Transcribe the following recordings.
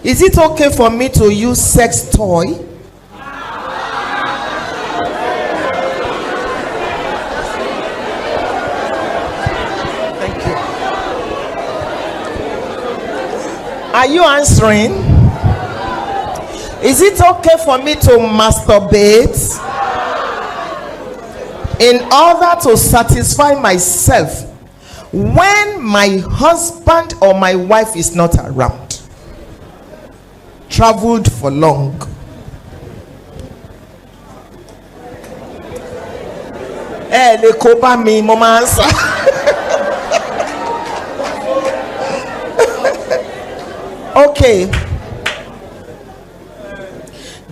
Is it okay for me to use sex toy? Thank you. Are you answering? Is it okay for me to masturbate in order to satisfy myself when my husband or my wife is not around? Traveled for long. Le kopa mi mama answer. Okay.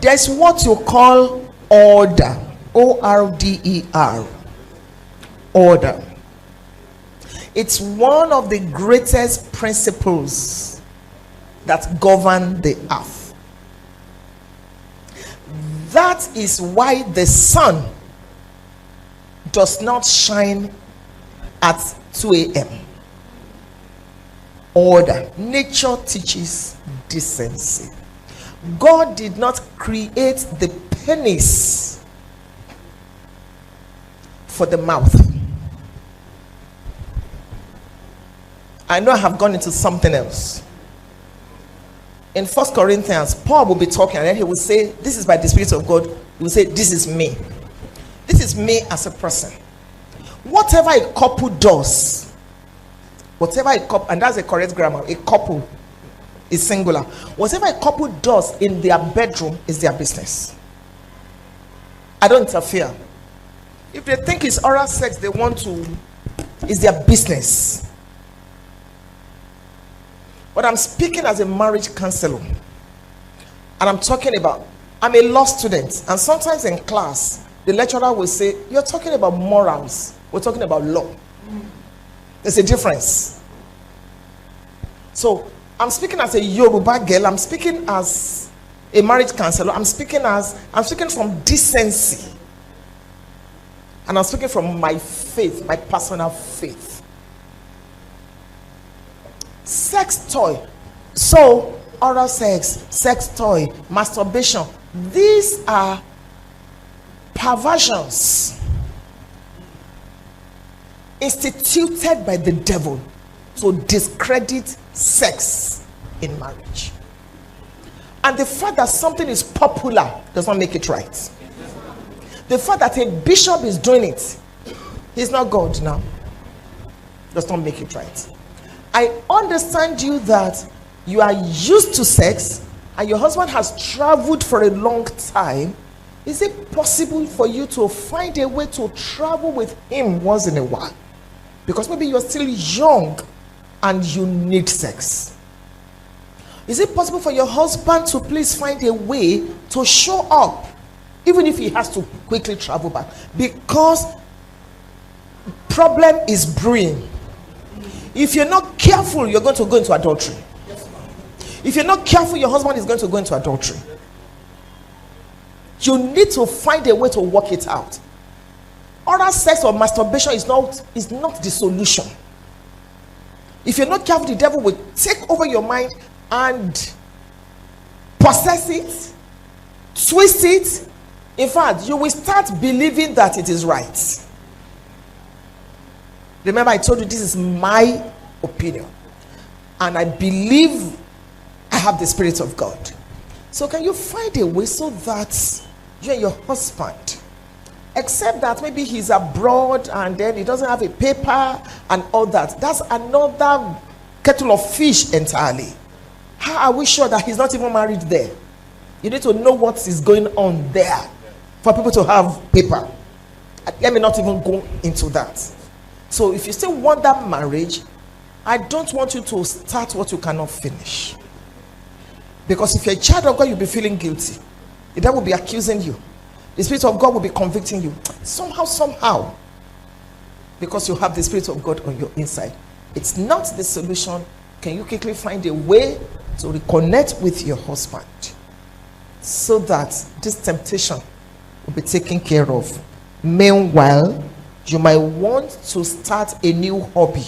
There's what you call order. O-R-D-E-R. Order. It's one of the greatest principles that govern the earth. That is why the sun does not shine at 2 a.m. Order. Nature teaches decency. God did not create the penis for the mouth. I know I have gone into something else. In 1 Corinthians, Paul will be talking and then he will say, this is by the Spirit of God. He will say, this is me. This is me as a person. Whatever a couple does, whatever a couple, and that's a correct grammar, a couple is singular. Whatever a couple does in their bedroom is their business. I don't interfere. If they think it's oral sex, they want to, it's their business. But I'm speaking as a marriage counselor, and I'm talking about, I'm a law student, and sometimes in class the lecturer will say, you're talking about morals, we're talking about law. There's a difference. So I'm speaking as a Yoruba girl, I'm speaking as a marriage counselor, I'm speaking from decency, and I'm speaking from my faith, my personal faith. Sex toy. So oral sex, sex toy, masturbation, these are perversions instituted by the devil to discredit sex in marriage. And the fact that something is popular does not make it right. The fact that a bishop is doing it, he's not God now, does not make it right. I understand you that you are used to sex and your husband has traveled for a long time. Is it possible for you to find a way to travel with him once in a while? Because maybe you're still young and you need sex. Is it possible for your husband to please find a way to show up, even if he has to quickly travel back? Because problem is brewing. If you're not careful, you're going to go into adultery. If you're not careful, your husband is going to go into adultery. You need to find a way to work it out. Oral sex or masturbation is not the solution. If you're not careful, the devil will take over your mind and possess it, twist it. In fact, you will start believing that it is right. Remember, I told you this is my opinion, and I believe I have the Spirit of God. So can you find a way so that you and your husband, except that maybe he's abroad and then he doesn't have a paper and all that, that's another kettle of fish entirely. How are we sure that he's not even married there? You need to know what is going on there for people to have paper. Let me not even go into that. So if you still want that marriage, I don't want you to start what you cannot finish. Because if you're a child of God, you'll be feeling guilty. The devil will be accusing you. The Spirit of God will be convicting you. Somehow. Because you have the Spirit of God on your inside. It's not the solution. Can you quickly find a way to reconnect with your husband so that this temptation will be taken care of? Meanwhile, you might want to start a new hobby,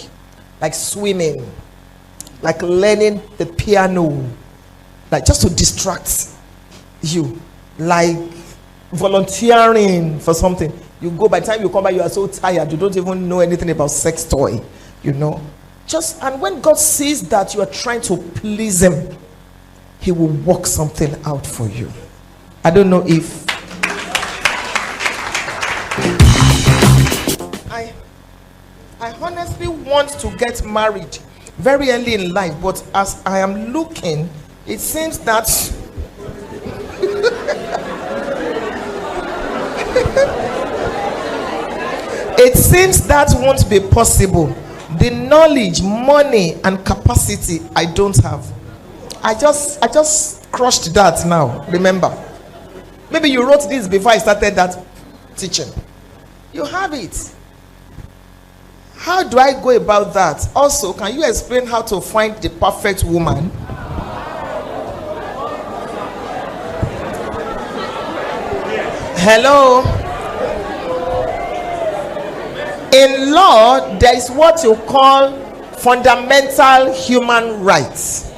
like swimming, like learning the piano, like just to distract you, like volunteering for something. You go, by the time you come back, you are so tired, you don't even know anything about sex toy, you know. Just, and when God sees that you are trying to please him, he will work something out for you. I don't know if I honestly want to get married very early in life, but as I am looking, it seems that it seems that won't be possible. The knowledge, money, and capacity I don't have. I just crushed that now. Remember, maybe you wrote this before I started that teaching. You have it. How do I go about that? Also, can you explain how to find the perfect woman? Hello? In law, there is what you call fundamental human rights.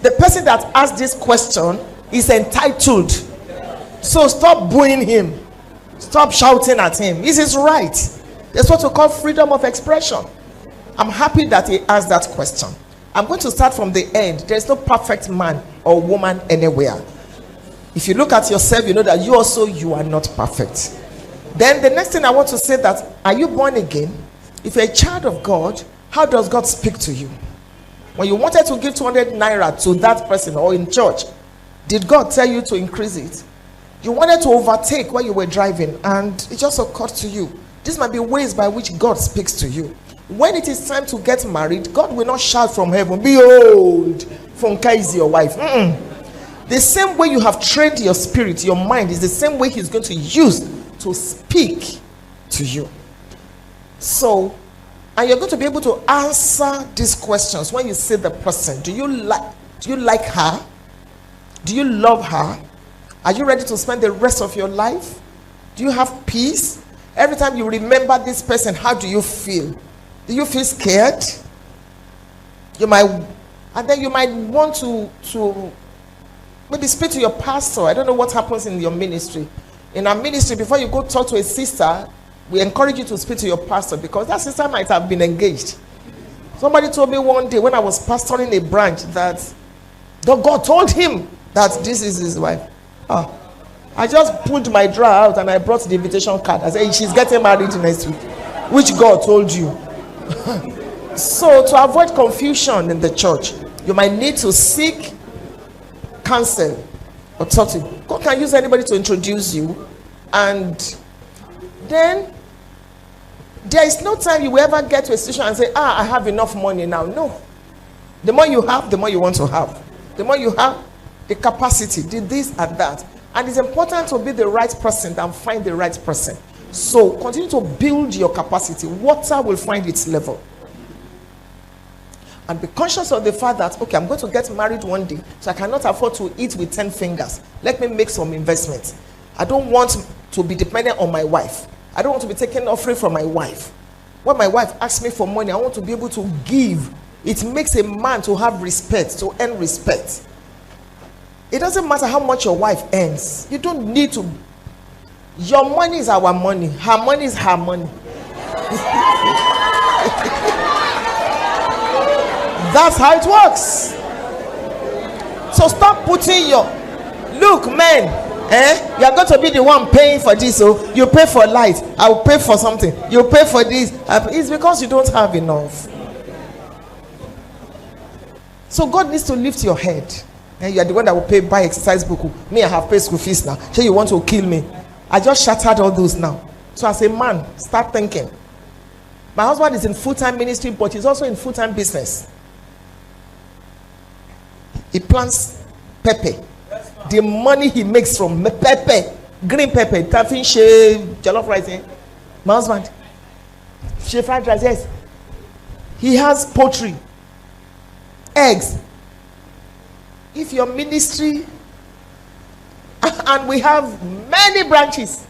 The person that asks this question is entitled. So stop booing him. Stop shouting at him. This is right. That's what we call freedom of expression. I'm happy that he asked that question. I'm going to start from the end. There is no perfect man or woman anywhere. If you look at yourself, you know that you are not perfect. Then the next thing I want to say that, are you born again? If you're a child of God, how does God speak to you? When you wanted to give 200 naira to that person or in church, did God tell you to increase it? You wanted to overtake while you were driving and it just occurred to you. These might be ways by which God speaks to you. When it is time to get married, God will not shout from heaven, "Behold, Funke is your wife." The same way you have trained your spirit, your mind, is the same way he's going to use to speak to you. So, and you're going to be able to answer these questions when you see the person. Do you like her? Do you love her? Are you ready to spend the rest of your life? Do you have peace? Every time you remember this person, how do you feel? Do you feel scared? And then you might want to maybe speak to your pastor. I don't know what happens in your ministry. In our ministry, before you go talk to a sister, we encourage you to speak to your pastor, because that sister might have been engaged. Somebody told me one day when I was pastoring a branch that God told him that this is his wife. I just pulled my drawer out and I brought the invitation card. I said, she's getting married next week. Which God told you? So to avoid confusion in the church, you might need to seek counsel or talk to him. God can use anybody to introduce you. And then there is no time you will ever get to a situation and say, I have enough money now. No. The more you have, the more you want to have. The more you have, the capacity, this and that. And it's important to be the right person than find the right person. So continue to build your capacity. Water will find its level. And be conscious of the fact that, okay, I'm going to get married one day, so I cannot afford to eat with 10 fingers. Let me make some investments. I don't want to be dependent on my wife. I don't want to be taking offering from my wife. When my wife asks me for money, I want to be able to give. It makes a man to have respect, to earn respect. It doesn't matter how much your wife earns. You don't need to. Your money is our money. Her money is her money. That's how it works. So stop putting your... Look, men, you are going to be the one paying for this. So you pay for light. I will pay for something. You pay for this. It's because you don't have enough. So God needs to lift your head. And you are the one that will buy exercise book. Me, I have paid school fees now. So you want to kill me? I just shattered all those now. So as a man, start thinking. My husband is in full-time ministry, but he's also in full-time business. He plants pepper. The money he makes from pepper, green pepper, taffin, shave, jollof rice. My husband, shave fried rice, yes. He has poultry, eggs. If your ministry, and we have many branches.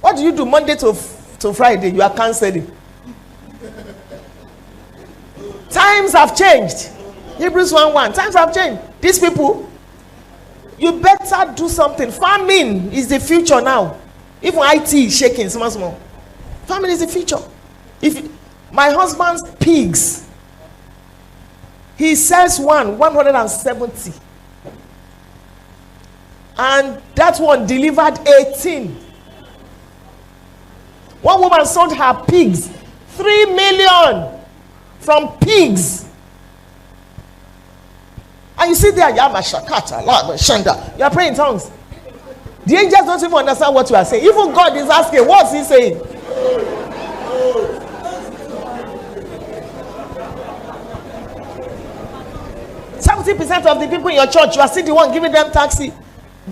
What do you do Monday to Friday? You are canceling. Times have changed. Hebrews 1:1. Times have changed. These people, you better do something. Farming is the future now. Even IT is shaking small, small. Farming is the future. If my husband's pigs, he sells 170. And that one delivered 18. One woman sold her pigs 3 million from pigs. And you sit there, you are praying in tongues. The angels don't even understand what you are saying. Even God is asking, what's he saying? 70% of the people in your church, you are still the one giving them taxi.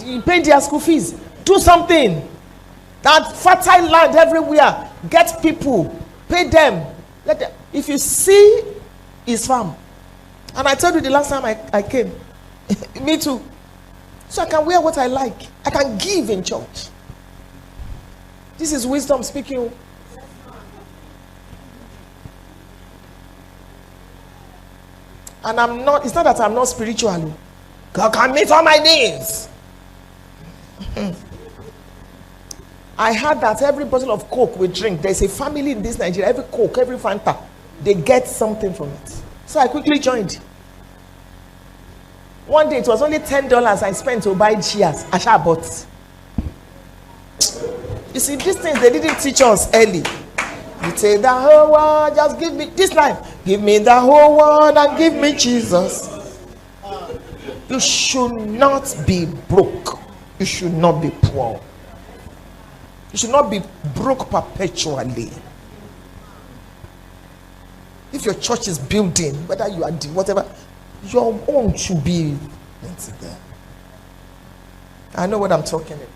You pay their school fees. Do something. That fertile land everywhere. Get people. Pay them. Let them. If you see his farm, and I told you the last time I came, me too. So I can wear what I like. I can give in church. This is wisdom speaking. And I'm not, it's not that I'm not spiritual. God can meet all my needs. I heard that every bottle of Coke we drink, there's a family in this Nigeria, every Coke, every Fanta, they get something from it. So I quickly joined. One day it was only $10 I spent to buy cheers. I shall bought. You see, these things they didn't teach us early. You take the whole world, just give me this life. Give me the whole world and give me Jesus. You should not be broke. You should not be poor. You should not be broke perpetually. If your church is building, whether you are whatever, your own should be there. I know what I'm talking about.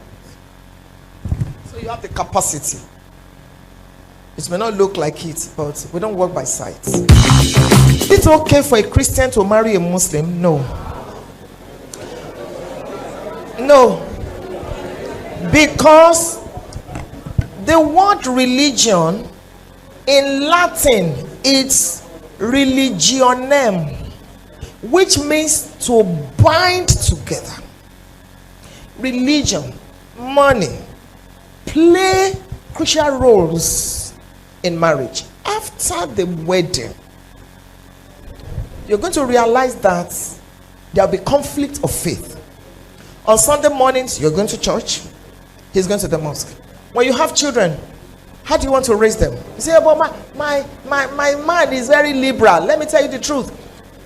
So you have the capacity. It may not look like it, but we don't work by sight. It's okay for a Christian to marry a Muslim? No. No. Because the word religion in Latin, it's religionem, which means to bind together. Religion, money, play crucial roles in marriage. After the wedding, you're going to realize that there'll be conflict of faith. On Sunday mornings, you're going to church, he's going to the mosque. When you have children, how do you want to raise them? You say, but my man is very liberal. Let me tell you the truth.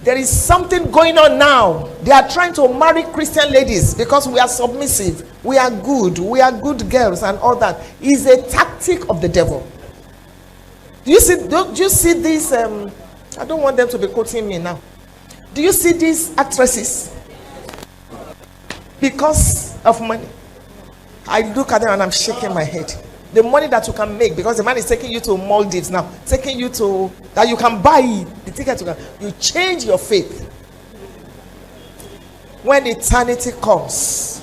There is something going on now. They are trying to marry Christian ladies because we are submissive, we are good girls and all that. It's a tactic of the devil. Do you see these I don't want them to be quoting me now. Do you see these actresses? Because of money. I look at them and I'm shaking my head. The money that you can make, because the man is taking you to Maldives now, taking you to, that you can buy the ticket, you change your faith. When eternity comes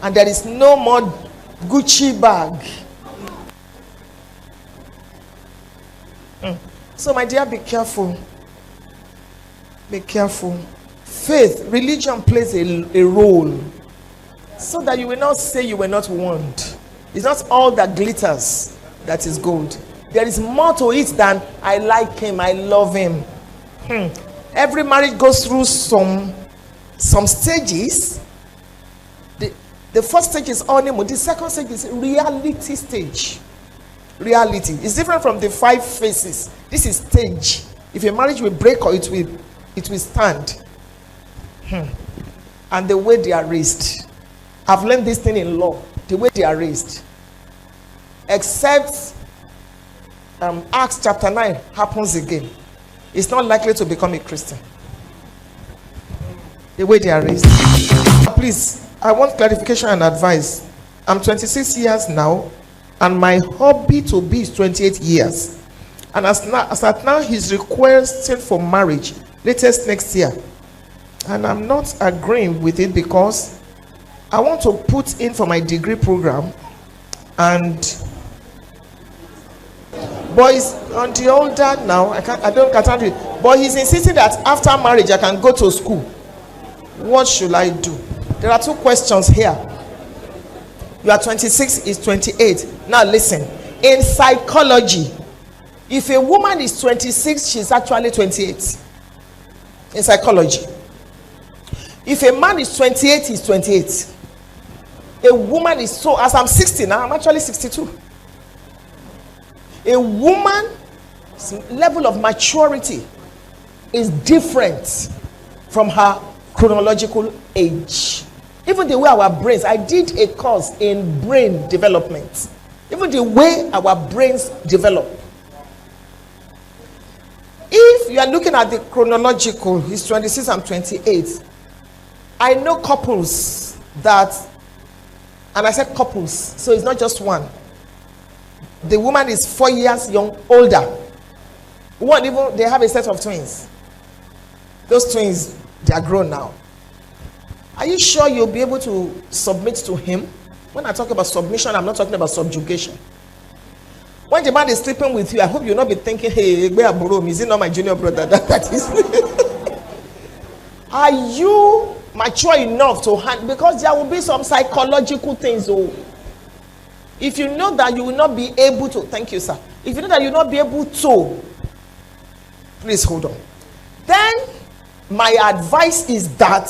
and there is no more Gucci bag. So my dear, be careful. Be careful. Faith, religion plays a role, so that you will not say you were not warned. It's not all that glitters that is gold. There is more to it than I like him, I love him. Every marriage goes through some stages. The first stage is honeymoon. The second stage is reality stage. Reality is different from the 5 phases. This is stage. If a marriage will break or it will stand. And the way they are raised. I've learned this thing in law. The way they are raised. Except Acts chapter 9 happens again. It's not likely to become a Christian. The way they are raised. Please, I want clarification and advice. I'm 26 years now, and my hobby to be is 28 years. And as at now, he's requesting for marriage latest next year. And I'm not agreeing with it because I want to put in for my degree program, and boys on the older now, I can't do it. But he's insisting that after marriage I can go to school. What should I do? There are two questions here. You are 26, is 28. Now listen. In psychology, if a woman is 26, she's actually 28. In psychology. If a man is 28, he's 28. A woman is so, as I'm 60 now, I'm actually 62. A woman's level of maturity is different from her chronological age. Even the way our brains, I did a course in brain development. Even the way our brains develop. If you are looking at the chronological, he's 26 and 28. I know couples that, and I said couples, so it's not just one. The woman is 4 years older. One, even they have a set of twins. Those twins, they are grown now. Are you sure you'll be able to submit to him? When I talk about submission, I'm not talking about subjugation. When the man is sleeping with you, I hope you'll not be thinking, hey, is it not my junior brother? That is. Are you mature enough to handle? Because there will be some psychological things. Oh, if you know that you will not be able to, thank you, sir. If you know that you will not be able to, please hold on. Then my advice is that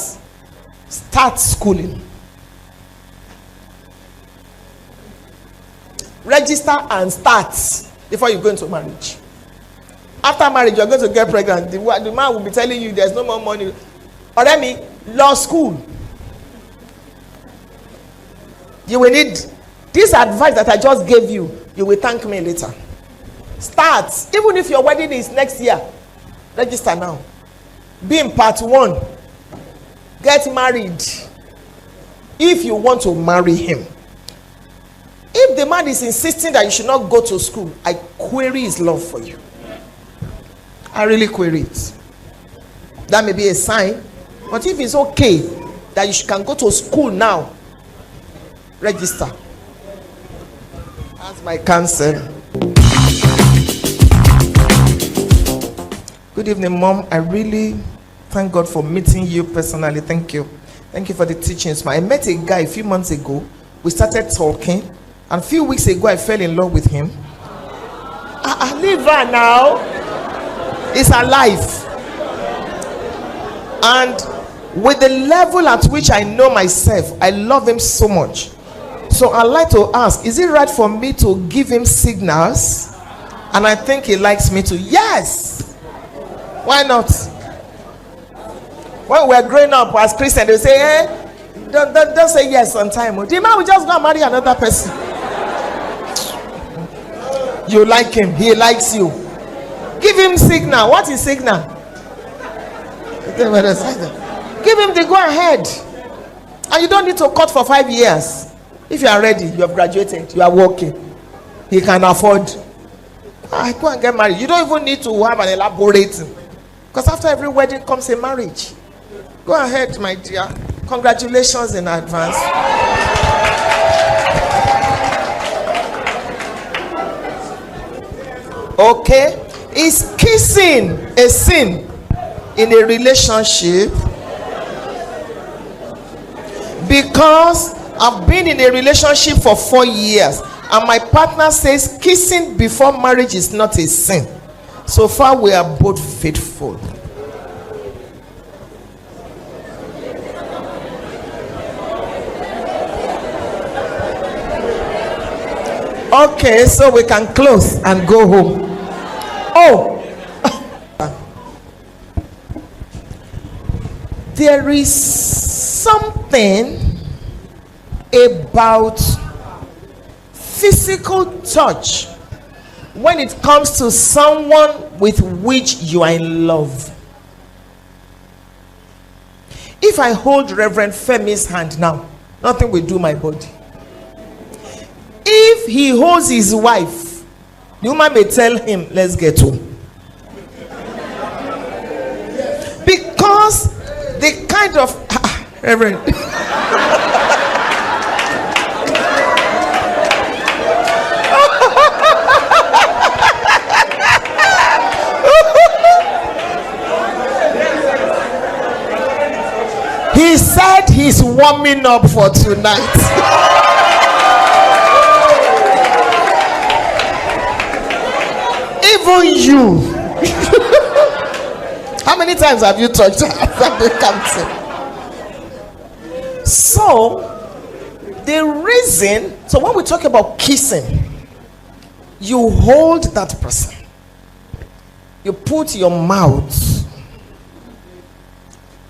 start schooling. Register and start before you go into marriage. After marriage, you're going to get pregnant. The man will be telling you there's no more money. Or let me, law school. You will need this advice that I just gave you. You will thank me later. Start. Even if your wedding is next year, register now. Be in part 1. Get married. If you want to marry him. If the man is insisting that you should not go to school, I query his love for you. I really query it. That may be a sign. But if it's okay that you can go to school now, register. That's my counsel. Good evening, Mom. I really thank God for meeting you personally. Thank you. Thank you for the teachings. I met a guy a few months ago. We started talking. And a few weeks ago, I fell in love with him. Leave her now. It's alive. And with the level at which I know myself, I love him so much. So I'd like to ask, is it right for me to give him signals? And I think he likes me to. Yes. Why not? When we're growing up as Christians, they say, hey, don't say yes on time. The man will just go and marry another person. You like him, he likes you. Give him signal. What is signal? Give him the go ahead. And you don't need to cut for 5 years. If you are ready, you have graduated, you are working, he can afford. I go and get married. You don't even need to have an elaborating. Because after every wedding comes a marriage. Go ahead, my dear. Congratulations in advance. Okay, is kissing a sin in a relationship? Because I've been in a relationship for 4 years and my partner says kissing before marriage is not a sin. So far we are both faithful. Okay, so we can close and go home. Oh, there is something about physical touch when it comes to someone with which you are in love. If I hold Reverend Femi's hand now, nothing will do my body. If he holds his wife, the woman may tell him, let's get home. Because the kind of Reverend He said he's warming up for tonight. Even you. How many times have you touched her? So, the reason, so when we talk about kissing, you hold that person, you put your mouth.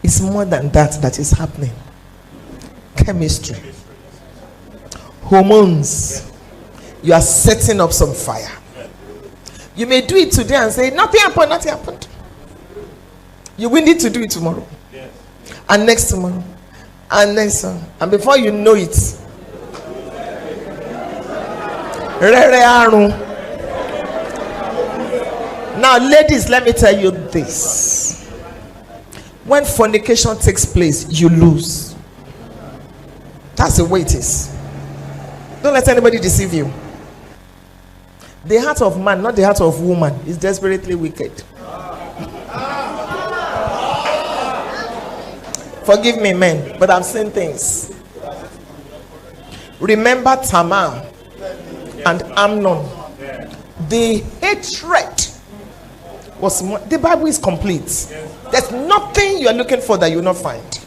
It's more than that is happening. Chemistry, hormones. You are setting up some fire. You may do it today and say nothing happened. You will need to do it tomorrow, and next tomorrow, and next one, and before you know it, now ladies, let me tell you this. When fornication takes place, you lose. That's the way it is. Don't let anybody deceive you. The heart of man, not the heart of woman, is desperately wicked. Forgive me, men, but I've seen things. Remember Tamar and Amnon. The hatred was more, the Bible is complete. There's nothing you are looking for that you will not find.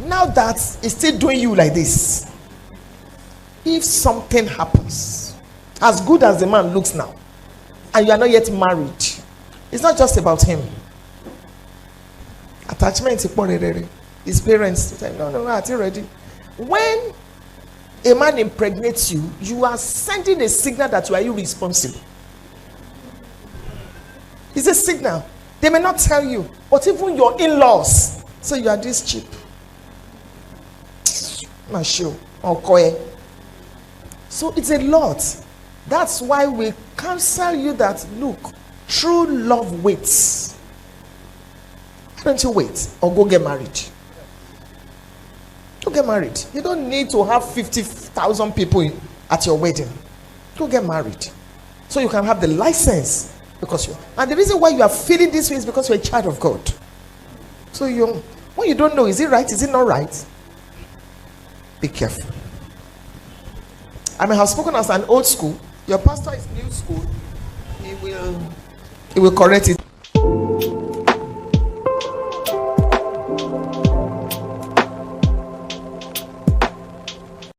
Now that it's still doing you like this, if something happens, as good as the man looks now, and you are not yet married, it's not just about him. Attachment, his parents say, no, I'm not ready. When a man impregnates you, you are sending a signal that you are irresponsible. It's a signal. They may not tell you, but even your in-laws say you are this cheap. Not sure. Okay. So it's a lot. That's why we counsel you that, look, true love waits. Why don't you wait or go get married? Go get married. You don't need to have 50,000 people at your wedding. Go get married so you can have the license, because you, and the reason why you are feeling this way is because you're a child of God. So when you don't know, is it right, is it not right, be careful. I may have spoken as an old school. Your pastor is new school. He will correct it